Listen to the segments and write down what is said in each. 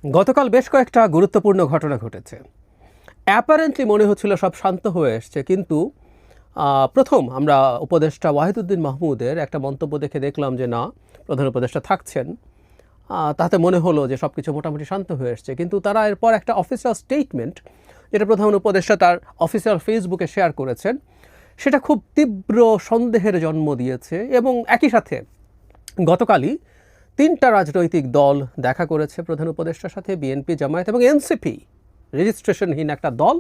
গতকাল বেশ কয়েকটা গুরুত্বপূর্ণ ঘটনা ঘটেছে। অ্যাপারেন্টলি মনে হচ্ছিল সব শান্ত হয়ে এসছে, কিন্তু প্রথম আমরা উপদেষ্টা ওয়াহিদুদ্দিন মাহমুদের একটা মন্তব্য দেখে দেখলাম যে না, প্রধান উপদেষ্টা থাকছেন। তাতে মনে হলো যে সব কিছু মোটামুটি শান্ত হয়ে এসছে, কিন্তু তারা এরপর একটা অফিসিয়াল স্টেটমেন্ট, যেটা প্রধান উপদেষ্টা তার অফিসিয়াল ফেসবুকে শেয়ার করেছেন, সেটা খুব তীব্র সন্দেহের জন্ম দিয়েছে। এবং একই সাথে গতকালই 3টা রাজনৈতিক দল দেখা করেছে প্রধান উপদেষ্টার সাথে, বিএনপি, জামায়াত এবং এনসিপি, রেজিস্ট্রেশনহীন একটা দল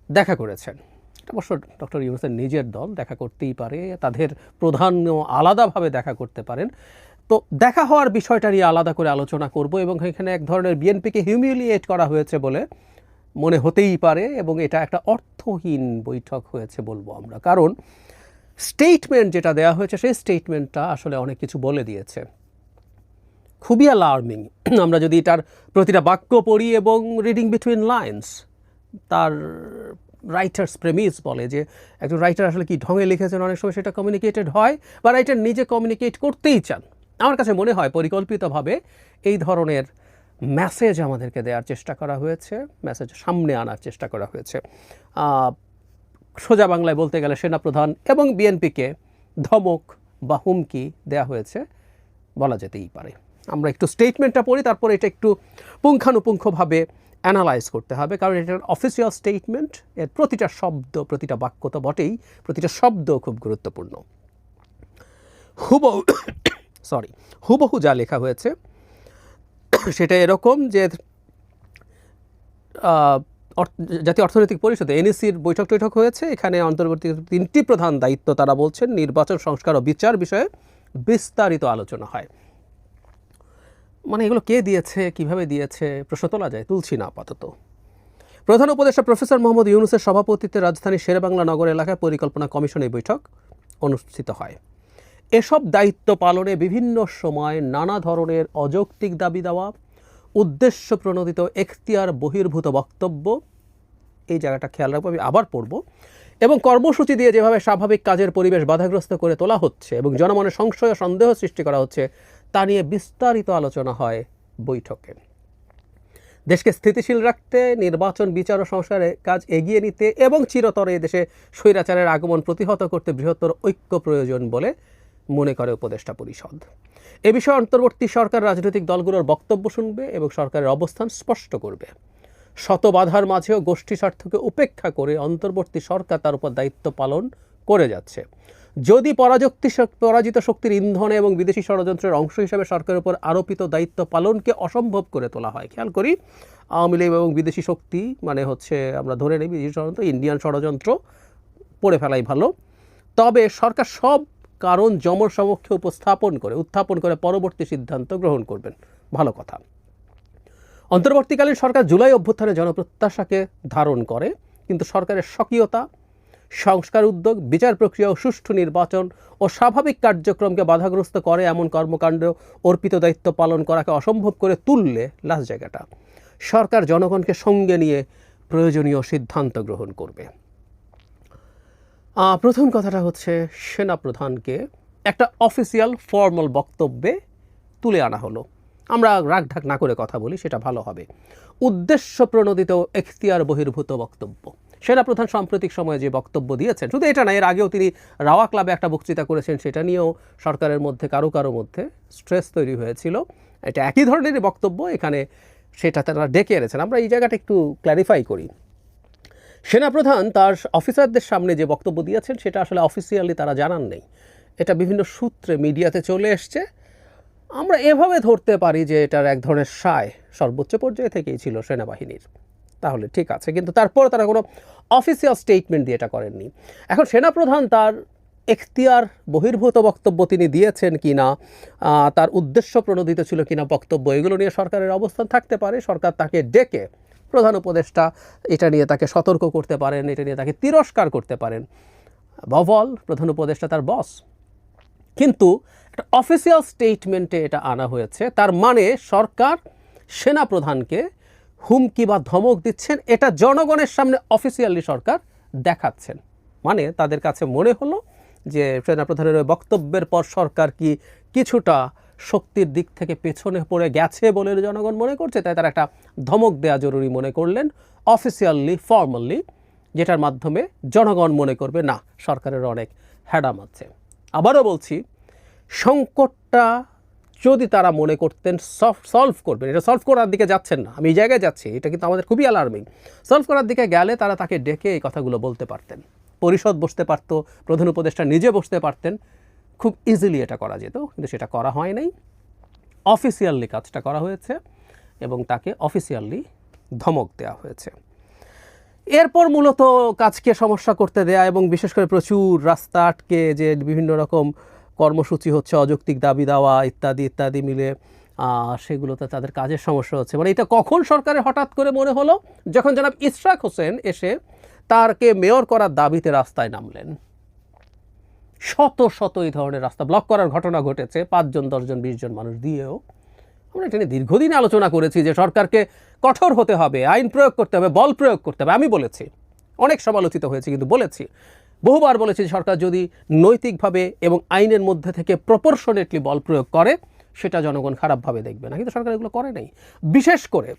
দেখা করেছেন। এটা অবশ্য ডক্টর ইউনূসের নিজের দল, দেখা করতেই পারে, তাদের প্রধানও আলাদাভাবে দেখা করতে পারেন। তো দেখা হওয়ার বিষয়টা নিয়ে আলাদা করে আলোচনা করব, এবং এখানে এক ধরনের বিএনপিকে হিউমিলিয়েট করা হয়েছে বলে মনে হতেই পারে, এবং এটা একটা অর্থহীন বৈঠক হয়েছে বলবো আমরা। কারণ স্টেটমেন্ট যেটা দেওয়া হয়েছে, সেই স্টেটমেন্টটা আসলে অনেক কিছু বলে দিয়েছে, খুবই অ্যালার্মিং। আমরা যদি এটার প্রতিটা বাক্য পড়ি এবং রিডিং বিটুইন লাইন্স, তার রাইটার্স প্রেমিস বলে যে একজন রাইটার আসলে কি ঢঙে লিখেছেন, অনেক সময় সেটা কমিউনিকেটেড হয়, বা রাইটার নিজে কমিউনিকেট করতেই চান। আমার কাছে মনে হয় পরিকল্পিতভাবে এই ধরনের মেসেজ আমাদেরকে দেওয়ার চেষ্টা করা হয়েছে, মেসেজ সামনে আনার চেষ্টা করা হয়েছে। সোজা বাংলায় বলতে গেলে সেনাপ্রধান এবং বিএনপিকে ধমক বা হুমকি দেওয়া হয়েছে বলা যেতেই পারে। আমরা একটু স্টেটমেন্টটা পড়ি, তারপর এটা একটু পুঙ্খানুপুঙ্খভাবে অ্যানালাইজ করতে হবে, কারণ এটা অফিসিয়াল স্টেটমেন্ট। এর প্রতিটা শব্দ, প্রতিটা বাক্য তো বটেই, প্রতিটা শব্দ খুব গুরুত্বপূর্ণ। হুবহু যা লেখা হয়েছে সেটা এরকম যে জাতীয় অর্থনৈতিক পরিষদে এনইসির বৈঠক হয়েছে। এখানে অন্তর্বর্তী 3টি প্রধান দায়িত্ব তারা বলছেন, নির্বাচন, সংস্কার ও বিচার বিষয়ে বিস্তারিত আলোচনা হয়। মানে এগুলো কে দিয়েছে, কিভাবে দিয়েছে প্রশ্ন তোলা যায়, তুলছি না আপাতত। প্রধান উপদেষ্টা প্রফেসর মোহাম্মদ ইউনূসের সভাপতিত্বে রাজধানীর শেরেবাংলা নগর এলাকায় পরিকল্পনা কমিশনের বৈঠক অনুষ্ঠিত হয়। এসব দায়িত্ব পালনে বিভিন্ন সময় নানা ধরনের অযৌক্তিক দাবি দেওয়া, উদ্দেশ্য প্রণোদিত এখতিয়ার বহির্ভূত বক্তব্য, এই জায়গাটা খেয়াল রাখবো, আমি আবার পড়ব, এবং কর্মসূচি দিয়ে যেভাবে স্বাভাবিক কাজের পরিবেশ বাধাগ্রস্ত করে তোলা হচ্ছে এবং জনমনে সংশয় ও সন্দেহ সৃষ্টি করা হচ্ছে, তা নিয়ে বিস্তারিত আলোচনা হয় বৈঠকে। দেশকে স্থিতিশীল রাখতে, নির্বাচন, বিচার ও সংস্কারের কাজ এগিয়ে নিতে এবং চিরতরে দেশে স্বৈরাচারের আগমন প্রতিহত করতে বৃহত্তর ঐক্য প্রয়োজন বলে মনে করে উপদেষ্টা পরিষদ। এ বিষয়ে অন্তর্বর্তী সরকার রাজনৈতিক দলগুলোর বক্তব্য শুনবে এবং সরকারের অবস্থান স্পষ্ট করবে। শত বাধার মাঝেও গোষ্ঠী স্বার্থকে উপেক্ষা করে অন্তর্বর্তী সরকার তার উপর দায়িত্ব পালন করে যাচ্ছে। যদি পরাজিত শক্তির ইন্ধনে এবং বিদেশি ষড়যন্ত্রের অংশ হিসাবে সরকারের উপর আরোপিত দায়িত্ব পালনকে অসম্ভব করে তোলা হয়, খেয়াল করি, আওয়ামী লীগ এবং বিদেশি শক্তি মানে হচ্ছে, আমরা ধরে নিই বিদেশি ষড়যন্ত্র, ইন্ডিয়ান ষড়যন্ত্র পড়ে ফেলাই ভালো, তবে সরকার সব কারণ জনসমক্ষে উত্থাপন করে পরবর্তী সিদ্ধান্ত গ্রহণ করবেন, ভালো কথা। অন্তর্বর্তীকালীন সরকার জুলাই অভ্যুত্থানে জনপ্রত্যাশাকে ধারণ করে, কিন্তু সরকারের স্বকীয়তা, সংস্কার উদ্যোগ, বিচার প্রক্রিয়া ও সুষ্ঠু নির্বাচন ও স্বাভাবিক কার্যক্রমকে বাধাগ্রস্ত করে এমন কর্মকাণ্ড অর্পিত দায়িত্ব পালন করাকে অসম্ভব করে তুললে, লাস্ট জায়গাটা, সরকার জনগণকে সঙ্গে নিয়ে প্রয়োজনীয় সিদ্ধান্ত গ্রহণ করবে। প্রথম কথাটা হচ্ছে, সেনাপ্রধানকে একটা অফিসিয়াল ফর্মাল বক্তব্যে তুলে আনা হলো। আমরা রাগঢাক না করে কথা বলি, সেটা ভালো হবে। উদ্দেশ্য প্রণোদিত এখতিয়ার বহির্ভূত বক্তব্য। সেনাপ্রধান সাম্প্রতিক সময়ে যে বক্তব্য দিয়েছেন, শুধু এটা না, এর আগেও তিনি রাওয়া ক্লাবে একটা বক্তৃতা করেছেন, সেটা নিয়েও সরকারের মধ্যে কারো মধ্যে স্ট্রেস তৈরি হয়েছিল। এটা একই ধরনেরই বক্তব্য এখানে, সেটা তারা ডেকে এনেছেন। আমরা এই জায়গাটা একটু ক্ল্যারিফাই করি। সেনাপ্রধান তার অফিসারদের সামনে যে বক্তব্য দিয়েছেন, সেটা আসলে অফিসিয়ালি তারা জানান নেই, এটা বিভিন্ন সূত্রে মিডিয়াতে চলে এসছে। আমরা এভাবে ধরতে পারি যে এটার এক ধরনের সায় সর্বোচ্চ পর্যায়ে থেকেই ছিল সেনাবাহিনীর, তাহলে ঠিক আছে, কিন্তু তারপর তারা কোনো অফিসিয়াল স্টেটমেন্ট দিয়ে এটা করেননি। এখন সেনাপ্রধান তার এখতিয়ার বহির্ভূত বক্তব্য তিনি দিয়েছেন কিনা, তার উদ্দেশ্য প্রণোদিত ছিল কিনা বক্তব্য, এগুলো নিয়ে সরকারের অবস্থান থাকতে পারে। সরকার তাকে ডেকে, প্রধান উপদেষ্টা এটা নিয়ে তাকে সতর্ক করতে পারেন, এটা নিয়ে তাকে তিরস্কার করতে পারেন, বভল প্রধান উপদেষ্টা তার বস। কিন্তু একটা অফিসিয়াল স্টেটমেন্টে এটা আনা হয়েছে, তার মানে সরকার সেনাপ্রধানকে হুমকি বা ধমক দিচ্ছেন, এটা জনগণের সামনে অফিসিয়ালি সরকার দেখাচ্ছেন। মানে তাদের কাছে মনে হলো যে সেনাপ্রধানের ওই বক্তব্যের পর সরকার কি কিছুটা শক্তির দিক থেকে পেছনে পড়ে গেছে বলে জনগণ মনে করছে, তাই তারা একটা ধমক দেওয়া জরুরি মনে করলেন অফিসিয়ালি, ফর্মালি, যেটার মাধ্যমে জনগণ মনে করবে না সরকারের অনেক হ্যাডাম আছে। আবারও বলছি, সংকটটা যদি তারা মনে করতেন সলভ করবেন, এটা সলভ করার দিকে যাচ্ছেন না, আমি এই জায়গায় যাচ্ছি, এটা কিন্তু আমাদের খুবই অ্যালার্মিং। সলভ করার দিকে গেলে তারা তাকে ডেকে এই কথাগুলো বলতে পারতেন, পরিষদ বসতে পারতো, প্রধান উপদেষ্টা নিজে বসতে পারতেন, খুব ইজিলি এটা করা যেত, কিন্তু সেটা করা হয় নাই। অফিসিয়ালি কাজটা করা হয়েছে এবং তাকে অফিসিয়ালি ধমক দেওয়া হয়েছে। এরপর মূলত কাজকে সমস্যা করতে দেয়া এবং বিশেষ করে প্রচুর রাস্তা আটকে যে বিভিন্ন রকম কর্মসূচি হচ্ছে, অযৌক্তিক দাবি দেওয়া ইত্যাদি ইত্যাদি মিলে সেগুলোতে তাদের কাজের সমস্যা হচ্ছে। মানে এটা কখন সরকারের হঠাৎ করে মনে হলো, যখন জনাব ইশরাক হোসেন এসে তারকে মেয়র করার দাবিতে রাস্তায় নামলেন। শত শত এই ধরনের রাস্তা ব্লক করার ঘটনা ঘটেছে, 5 জন 10 জন 20 জন মানুষ দিয়েও। আমরা এটা নিয়ে দীর্ঘদিন আলোচনা করেছি যে সরকারকে কঠোর হতে হবে, আইন প্রয়োগ করতে হবে, বল প্রয়োগ করতে হবে। আমি বলেছি, অনেক সমালোচিত হয়েছে, কিন্তু বলেছি, বহুবার বলেছি যে সরকার যদি নৈতিকভাবে এবং আইনের মধ্যে থেকে প্রপোর্শনেটলি বল প্রয়োগ করে সেটা জনগণ খারাপভাবে দেখবে না, কিন্তু সরকার এগুলো করে নাই। বিশেষ করে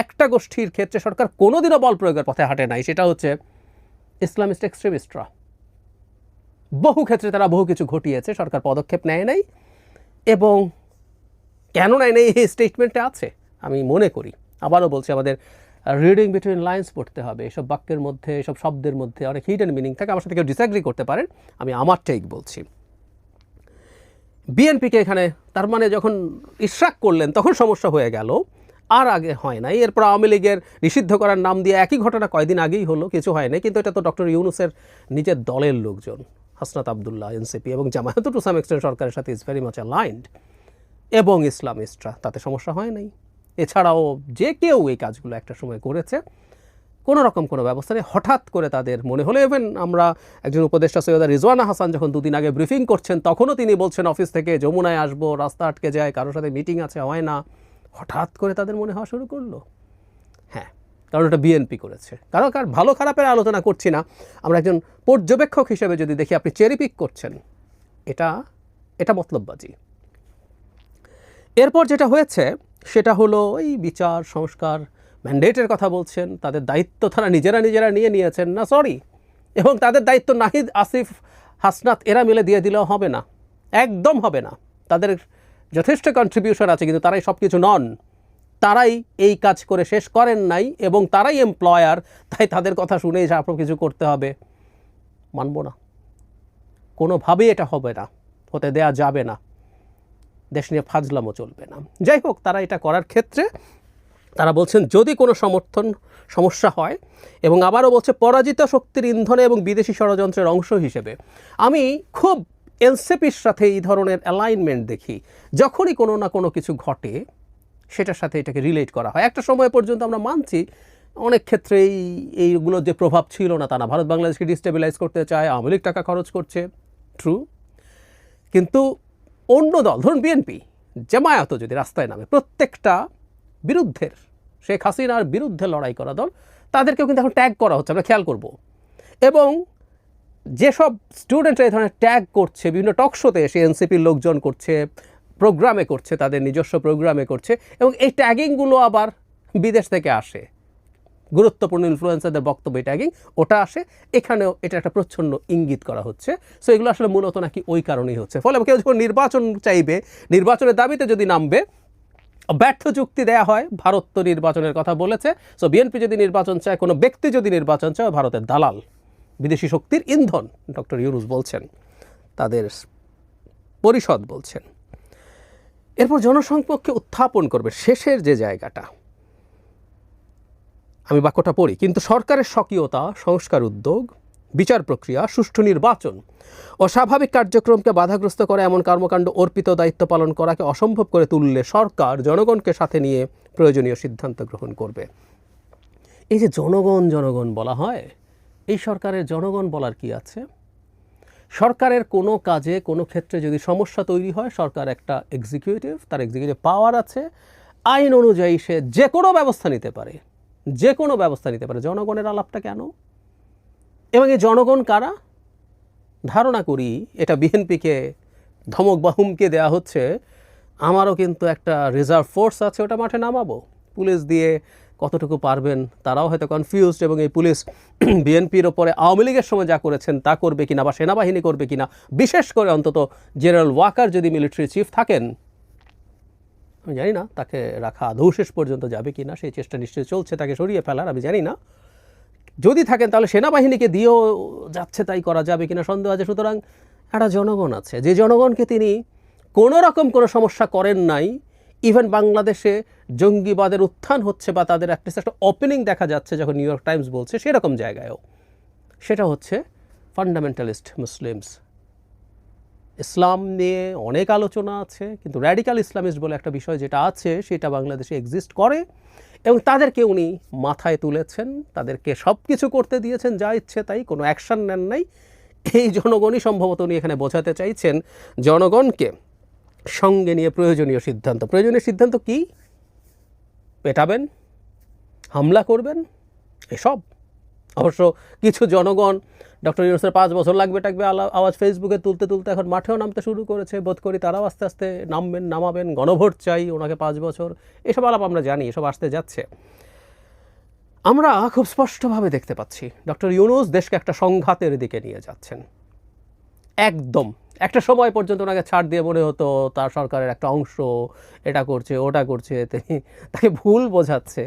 একটা গোষ্ঠীর ক্ষেত্রে সরকার কোনোদিনও বল প্রয়োগের পথে হাঁটে নাই, সেটা হচ্ছে ইসলামিস্ট এক্সট্রিমিস্টরা। বহু ক্ষেত্রে তারা বহু কিছু ঘটিয়েছে, সরকার পদক্ষেপ নেয় নাই, এবং কেন নেয় নাই এই স্টেটমেন্টে আছে আমি মনে করি। আবারও বলছি, আমাদের রিডিং বিটুইন লাইন্স পড়তে হবে। এসব বাক্যের মধ্যে, এসব শব্দের মধ্যে অনেক হিডেন মিনিং থাকে। আমার সাথে কেউ ডিসঅ্যাগ্রি করতে পারেন, আমি আমার টেক বলছি। বিএনপিকে এখানে তার মানে যখন ইশরাক করলেন তখন সমস্যা হয়ে গেল, আর আগে হয় নাই। এরপর আওয়ামী লীগের নিষিদ্ধ করার নাম দিয়ে একই ঘটনা কয়দিন আগেই হলো, কিছু হয় নাই, কিন্তু এটা তো ডক্টর ইউনূসের নিজের দলের লোকজন, হাসনাত আবদুল্লাহ, এনসিপি এবং জামায়াত টু সাম এক্সটেন্ট সরকারের সাথে ইজ ভেরি মাচ অ্যালাইন্ড, এবং ইসলামিস্টরা, তাতে সমস্যা হয় নাই। এছাড়াও যে কেউ এই কাজগুলো একটা সময় করেছে, কোনো রকম কোনো ব্যবস্থা নেই। হঠাৎ করে তাদের মনে হলো, ইভেন আমরা একজন উপদেষ্টা সৈয়দা রিজওয়ানা হাসান যখন 2 দিন আগে ব্রিফিং করছেন, তখনও তিনি বলছেন অফিস থেকে যমুনায় আসবো, রাস্তা আটকে যায়, কারোর সাথে মিটিং আছে, হয় না। হঠাৎ করে তাদের মনে হওয়া শুরু করলো, হ্যাঁ, কারণ এটা বিএনপি করেছে। কারণ ভালো খারাপের আলোচনা করছি না, আমরা একজন পর্যবেক্ষক হিসেবে যদি দেখি, আপনি চেরি পিক করছেন, এটা মতলববাজি। এরপর যেটা হয়েছে সেটা হলো এই বিচার সংস্কার ম্যান্ডেটের কথা বলছেন, তাদের দায়িত্ব তারা নিজেরা নিয়ে নিয়েছেন না, সরি, এবং তাদের দায়িত্ব নাহিদ, আসিফ, হাসনাত এরা মিলে দিয়ে দিলেও হবে না, একদম হবে না। তাদের যথেষ্ট কন্ট্রিবিউশন আছে, কিন্তু তারাই সব কিছু নন, তারাই এই কাজ করে শেষ করেন নাই, এবং তারাই এমপ্লয়ার, তাই তাদের কথা শুনেই সব কিছু করতে হবে, মানব না, কোনোভাবেই এটা হবে না, হতে দেয়া যাবে না, দেশ নিয়ে ফাজলামও চলবে না। যাই হোক, তারা এটা করার ক্ষেত্রে তারা বলছেন যদি কোনো সমস্যা হয়, এবং আবারও বলছে পরাজিত শক্তির ইন্ধনে এবং বিদেশি ষড়যন্ত্রের অংশ হিসেবে। আমি খুব এনসিপির সাথে এই ধরনের অ্যালাইনমেন্ট দেখি, যখনই কোনো না কোনো কিছু ঘটে সেটার সাথে এটাকে রিলেট করা হয়। একটা সময় পর্যন্ত আমরা মানছি অনেক ক্ষেত্রেই এইগুলোর যে প্রভাব ছিল না তা না, ভারত বাংলাদেশকে ডিস্টেবিলাইজ করতে চায়, আওয়ামী লীগ টাকা খরচ করছে, ট্রু, কিন্তু অন্য দল, ধরুন বিএনপি, জামায়াতও যদি রাস্তায় নামে, প্রত্যেকটা বিরুদ্ধের, শেখ হাসিনার বিরুদ্ধে লড়াই করা দল, তাদেরকেও কিন্তু এখন ট্যাগ করা হচ্ছে, আমরা খেয়াল করব। এবং যেসব স্টুডেন্টরা এই ধরনের ট্যাগ করছে, বিভিন্ন টক শোতে এসে এনসিপির লোকজন করছে, প্রোগ্রামে করছে, তাদের নিজস্ব প্রোগ্রামে করছে, এবং এই ট্যাগিংগুলো আবার বিদেশ থেকে আসে, গুরুত্বপূর্ণ ইনফ্লুয়েন্সারদের বক্তব্য ট্যাগিং, ওটা আসে, এখানেও এটা একটা প্রচ্ছন্ন ইঙ্গিত করা হচ্ছে। সো এগুলো আসলে মূলত নাকি ওই কারণেই হচ্ছে। ফলে কেউ যখন নির্বাচন চাইবে, নির্বাচনের দাবিতে যদি নামবে, ব্যর্থ যুক্তি দেয়া হয়, ভারত তো নির্বাচনের কথা বলেছে, সো বিএনপি যদি নির্বাচন চায়, কোনো ব্যক্তি যদি নির্বাচন চায়, ভারতের দালাল, বিদেশি শক্তির ইন্ধন, ডক্টর ইউনূস বলছেন, তাদের পরিষদ বলছেন। এরপর জনসংপক্ষে উত্থাপন করবে শেষের যে জায়গাটা, আমি বাক্যটা পড়ি, কিন্তু সরকারের স্বকীয়তা, সংস্কার উদ্যোগ, বিচার প্রক্রিয়া, সুষ্ঠু নির্বাচন ও স্বাভাবিক কার্যক্রমকে বাধাগ্রস্ত করে এমন কর্মকাণ্ড অর্পিত দায়িত্ব পালন করাকে অসম্ভব করে তুললে সরকার জনগণকে সাথে নিয়ে প্রয়োজনীয় সিদ্ধান্ত গ্রহণ করবে। এই যে জনগণ বলা হয়, এই সরকারের জনগণ বলার কি আছে? সরকারের কোনো কাজে, কোনো ক্ষেত্রে যদি সমস্যা তৈরি হয়, সরকার একটা এক্সিকিউটিভ, তার এক্সিকিউটিভ পাওয়ার আছে, আইন অনুযায়ী সে যে কোনো ব্যবস্থা নিতে পারে, যে কোনো ব্যবস্থা নিতে পারে। জনগণের আলাপটা কেন? এবং এই জনগণ কারা? ধারণা করি এটা বিএনপিকে ধমক বা হুমকে দেওয়া হচ্ছে, আমারও কিন্তু একটা রিজার্ভ ফোর্স আছে, ওটা মাঠে নামাবো। পুলিশ দিয়ে কতটুকু পারবেন তারাও হয়তো কনফিউজড, এবং এই পুলিশ বিএনপির ওপরে আওয়ামী লীগের সময় যা করেছেন তা করবে কিনা, বা সেনাবাহিনী করবে কিনা, বিশেষ করে অন্তত জেনারেল ওয়াকার যদি মিলিটারি চিফ থাকেন, আমি জানি না তাকে রাখা আদৌ শেষ পর্যন্ত যাবে কিনা, সেই চেষ্টা নিশ্চয়ই চলছে তাকে সরিয়ে ফেলার, আমি জানি না। যদি থাকেন তাহলে সেনাবাহিনীকে দিয়েও যাচ্ছে তাই করা যাবে কিনা সন্দেহ আছে। সুতরাং একটা জনগণ আছে, যে জনগণকে তিনি কোনো রকম কোনো সমস্যা করেন নাই। ইভেন বাংলাদেশে জঙ্গিবাদের উত্থান হচ্ছে বা তাদের একটা ওপেনিং দেখা যাচ্ছে যখন নিউ ইয়র্ক টাইমস বলছে, সেরকম জায়গায়ও সেটা হচ্ছে ফান্ডামেন্টালিস্ট মুসলিমস। ইসলাম নিয়ে অনেক আলোচনা আছে, কিন্তু র্যাডিক্যাল ইসলামিস্ট বলে একটা বিষয় যেটা আছে সেটা বাংলাদেশে এক্সিস্ট করে, এবং তাদেরকে উনি মাথায় তুলেছেন, তাদেরকে সব কিছু করতে দিয়েছেন যা ইচ্ছে তাই, কোনো অ্যাকশন নেন নাই। এই জনগণই সম্ভবত উনি এখানে বোঝাতে চাইছেন জনগণকে সঙ্গে নিয়ে প্রয়োজনীয় সিদ্ধান্ত কি? পেটাবেন, হামলা করবেন, এসব। অবশ্য কিছু জনগণ ডক্টর ইউনূসের 5 বছর লাগবে টাকবে আওয়াজ ফেসবুকে তুলতে তুলতে এখন মাঠেও নামতে শুরু করেছে। বোধ করি তারাও আস্তে আস্তে নামাবেন, গণভোট চাই, ওনাকে 5 বছর, এসব আলাপ আমরা জানি, এসব আসতে যাচ্ছে। আমরা খুব স্পষ্টভাবে দেখতে পাচ্ছি ডক্টর ইউনূস দেশকে একটা সংঘাতের দিকে নিয়ে যাচ্ছেন। একদম একটা সময় পর্যন্ত ওনাকে ছাড় দিয়ে মনে হতো তার সরকারের একটা অংশ এটা করছে ওটা করছে, তিনি তাকে ভুল বোঝাচ্ছে।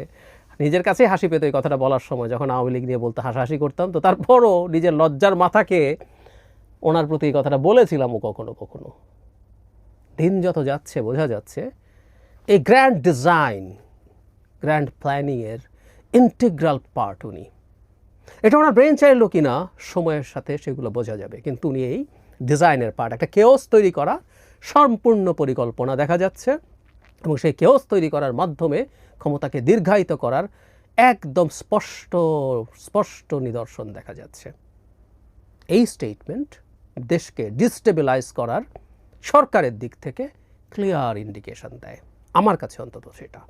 নিজের কাছেই হাসি পেত এই কথাটা বলার সময়, যখন আওয়ামী লীগ নিয়ে বলতে হাসাহাসি করতাম, তো তারপরও নিজের লজ্জার মাথাকে ওনার প্রতি এই কথাটা বলেছিলামও কখনো কখনো। দিন যত যাচ্ছে বোঝা যাচ্ছে এই গ্র্যান্ড ডিজাইন, গ্র্যান্ড প্ল্যানিংয়ের ইন্টিগ্রাল পার্ট উনি। এটা ওনার ব্রেন চাইলো কি না সময়ের সাথে সেগুলো বোঝা যাবে, কিন্তু উনি এই ডিজাইনের পার্ট, একটা কেওস তৈরি করা সম্পূর্ণ পরিকল্পনা দেখা যাচ্ছে, এবং সেই কেওস তৈরি করার মাধ্যমে ক্ষমতাকে দীর্ঘায়িত করার একদম স্পষ্ট নিদর্শন দেখা যাচ্ছে। এই স্টেটমেন্ট দেশকে ডিস্টেবিলাইজ করার সরকারের দিক থেকে ক্লিয়ার ইন্ডিকেশন দেয়, আমার কাছে অন্তত সেটা।